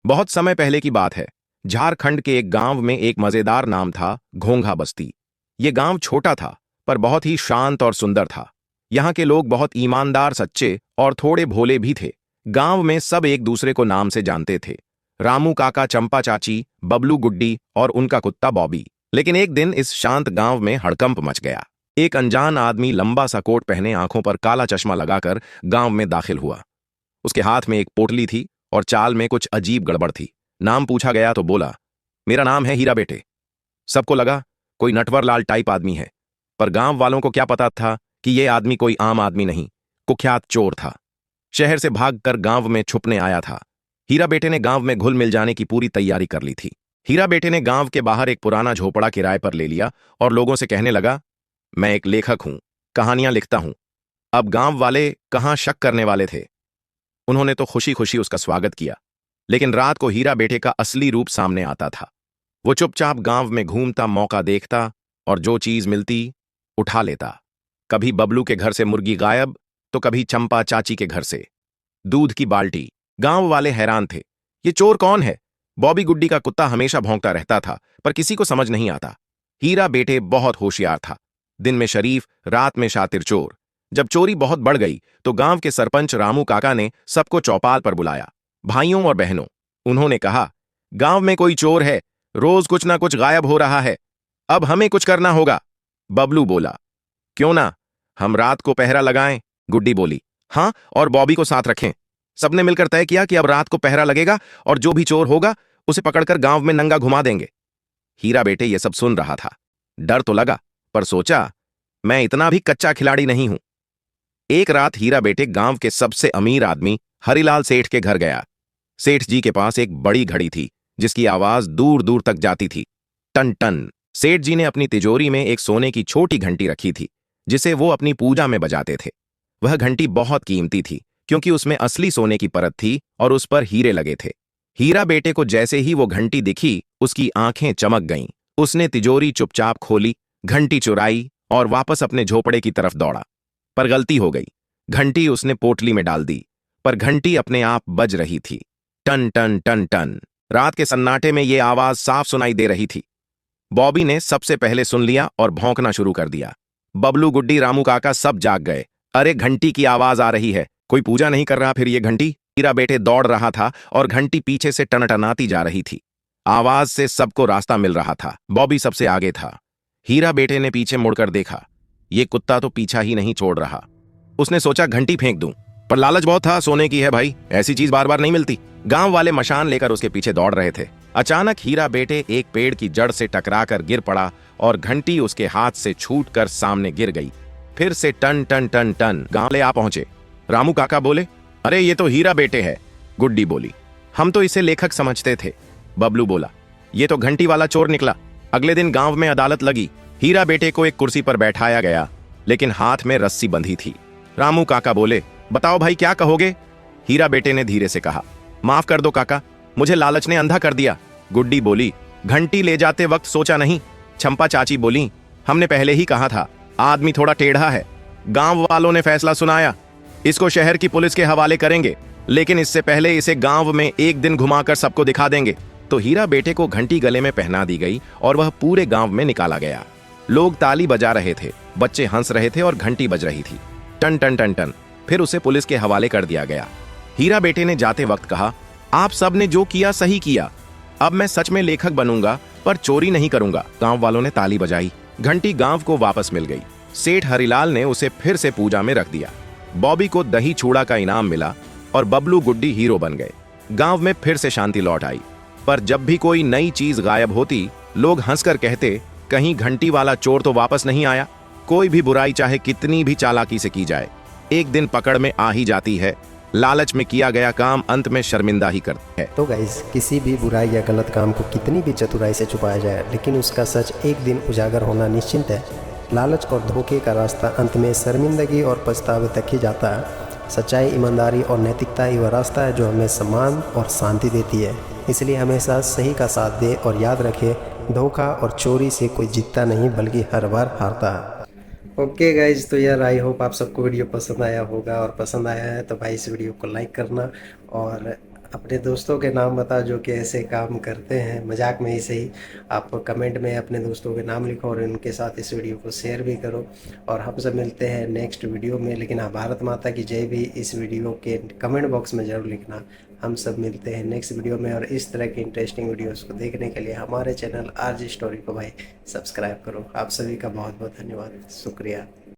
बहुत समय पहले की बात है। झारखंड के एक गांव में एक मजेदार नाम था घोंघा बस्ती। ये गांव छोटा था पर बहुत ही शांत और सुंदर था। यहाँ के लोग बहुत ईमानदार, सच्चे और थोड़े भोले भी थे। गांव में सब एक दूसरे को नाम से जानते थे। रामू काका, चंपा चाची, बबलू गुड्डी और उनका कुत्ता बॉबी। लेकिन एक दिन इस शांत गांव में हड़कंप मच गया। एक अनजान आदमी लंबा सा कोट पहने, आंखों पर काला चश्मा लगाकर गांव में दाखिल हुआ। उसके हाथ में एक पोटली थी और चाल में कुछ अजीब गड़बड़ थी। नाम पूछा गया तो बोला, मेरा नाम है हीरा बेटे। सबको लगा कोई नटवर लाल टाइप आदमी है, पर गांव वालों को क्या पता था कि यह आदमी कोई आम आदमी नहीं, कुख्यात चोर था। शहर से भागकर गांव में छुपने आया था। हीरा बेटे ने गांव में घुल मिल जाने की पूरी तैयारी कर ली थी। हीरा बेटे ने गांव के बाहर एक पुराना झोपड़ा किराए पर ले लिया और लोगों से कहने लगा, मैं एक लेखक हूं, कहानियां लिखता हूं। अब गांव वाले कहां शक करने वाले थे। उन्होंने तो खुशी खुशी उसका स्वागत किया। लेकिन रात को हीरा बेटे का असली रूप सामने आता था। वो चुपचाप गांव में घूमता, मौका देखता और जो चीज मिलती उठा लेता। कभी बबलू के घर से मुर्गी गायब तो कभी चंपा चाची के घर से दूध की बाल्टी। गांव वाले हैरान थे, ये चोर कौन है। बॉबी गुड्डी का कुत्ता हमेशा भौंकता रहता था पर किसी को समझ नहीं आता। हीरा बेटे बहुत होशियार था, दिन में शरीफ, रात में शातिर चोर। जब चोरी बहुत बढ़ गई तो गांव के सरपंच रामू काका ने सबको चौपाल पर बुलाया। भाइयों और बहनों, उन्होंने कहा, गांव में कोई चोर है, रोज कुछ ना कुछ गायब हो रहा है, अब हमें कुछ करना होगा। बबलू बोला, क्यों ना हम रात को पहरा लगाएं। गुड्डी बोली, हाँ, और बॉबी को साथ रखें। सबने मिलकर तय किया कि अब रात को पहरा लगेगा और जो भी चोर होगा उसे पकड़कर गांव में नंगा घुमा देंगे। हीरा बेटे ये सब सुन रहा था। डर तो लगा पर सोचा, मैं इतना भी कच्चा खिलाड़ी नहीं हूं। एक रात हीरा बेटे गांव के सबसे अमीर आदमी हरिलाल सेठ के घर गया। सेठ जी के पास एक बड़ी घड़ी थी जिसकी आवाज दूर दूर तक जाती थी, टन टन। सेठ जी ने अपनी तिजोरी में एक सोने की छोटी घंटी रखी थी जिसे वो अपनी पूजा में बजाते थे। वह घंटी बहुत कीमती थी क्योंकि उसमें असली सोने की परत थी और उस पर हीरे लगे थे। हीरा बेटे को जैसे ही वो घंटी दिखी उसकी आंखें चमक गईं। उसने तिजोरी चुपचाप खोली, घंटी चुराई और वापस अपने झोपड़े की तरफ दौड़ा। पर गलती हो गई। घंटी उसने पोटली में डाल दी, पर घंटी अपने आप बज रही थी, टन टन टन टन। रात के सन्नाटे में ये आवाज साफ सुनाई दे रही थी। बॉबी ने सबसे पहले सुन लिया और भौंकना शुरू कर दिया। बबलू, गुड्डी, रामू काका सब जाग गए। अरे, घंटी की आवाज आ रही है, कोई पूजा नहीं कर रहा फिर ये घंटी। हीरा बेटे दौड़ रहा था और घंटी पीछे से टनटनाती जा रही थी। आवाज से सबको रास्ता मिल रहा था। बॉबी सबसे आगे था। हीरा बेटे ने पीछे मुड़कर देखा, ये कुत्ता तो पीछा ही नहीं छोड़ रहा। उसने सोचा घंटी फेंक दूं, पर लालच बहुत था, सोने की है भाई, ऐसी चीज बार बार नहीं मिलती। गांव वाले मशान लेकर उसके पीछे दौड़ रहे थे। अचानक हीरा बेटे एक पेड़ की जड़ से टकराकर गिर पड़ा और घंटी उसके हाथ से छूटकर सामने गिर गई। फिर से टन टन टन टन। गांव ले आ पहुंचे। रामू काका बोले, अरे ये तो हीरा बेटे है। गुड्डी बोली, हम तो इसे लेखक समझते थे। बबलू बोला, ये तो घंटी वाला चोर निकला। अगले दिन गांव में अदालत लगी। हीरा बेटे को एक कुर्सी पर बैठाया गया, लेकिन हाथ में रस्सी बंधी थी। रामू काका बोले, बताओ भाई क्या कहोगे। हीरा बेटे ने धीरे से कहा, माफ कर दो काका, मुझे लालच ने अंधा कर दिया। गुड्डी बोली, घंटी ले जाते वक्त सोचा नहीं। चंपा चाची बोली, हमने पहले ही कहा था, आदमी थोड़ा टेढ़ा है। गांव वालों ने फैसला सुनाया, इसको शहर की पुलिस के हवाले करेंगे, लेकिन इससे पहले इसे गांव में एक दिन घुमाकर सबको दिखा देंगे। तो हीरा बेटे को घंटी गले में पहना दी गई और वह पूरे गांव में निकाला गया। लोग ताली बजा रहे थे, बच्चे हंस रहे थे और घंटी बज रही थी, टन टन टन टन। फिर उसे पुलिस के हवाले कर दिया गया। हीरा बेटे ने जाते वक्त कहा, आप सब ने जो किया सही किया। अब मैं सच में लेखक बनूंगा पर चोरी नहीं करूंगा। गांव वालों ने ताली बजाई। घंटी गांव को वापस मिल गई। सेठ हरिलाल ने उसे फिर से पूजा में रख दिया। बॉबी को दही चूड़ा का इनाम मिला और बबलू गुड्डी हीरो बन गए। गांव में फिर से शांति लौट आई। पर जब भी कोई नई चीज गायब होती, लोग हंसकर कहते, कहीं घंटी वाला चोर तो वापस नहीं आया। कोई भी बुराई चाहे कितनी भी चालाकी से की जाए, एक दिन पकड़ में आ ही जाती है। लालच में किया गया काम अंत में शर्मिंदा ही करता है। तो गाइस, किसी भी बुराई या गलत काम को कितनी भी चतुराई से छुपाया जाए, लेकिन उसका सच एक दिन उजागर होना निश्चित है। लालच और धोखे का रास्ता अंत में शर्मिंदगी और पछतावे तक ही जाता है। सच्चाई, ईमानदारी और नैतिकता ही वह रास्ता है जो हमें सम्मान और शांति देती है। इसलिए हमेशा सही का साथ दे और याद रखे, धोखा और चोरी से कोई जीतता नहीं बल्कि हर बार हारता है। ओके गाइज, तो यार आई होप आप सबको वीडियो पसंद आया होगा, और पसंद आया है तो भाई इस वीडियो को लाइक करना और अपने दोस्तों के नाम बता जो कि ऐसे काम करते हैं, मजाक में ही सही। आप कमेंट में अपने दोस्तों के नाम लिखो और उनके साथ इस वीडियो को शेयर भी करो। और हम सब मिलते हैं नेक्स्ट वीडियो में। लेकिन हाँ, भारत माता की जय भी इस वीडियो के कमेंट बॉक्स में ज़रूर लिखना। हम सब मिलते हैं नेक्स्ट वीडियो में, और इस तरह की इंटरेस्टिंग वीडियोज़ को देखने के लिए हमारे चैनल RG स्टोरी को भाई सब्सक्राइब करो। आप सभी का बहुत बहुत धन्यवाद, शुक्रिया।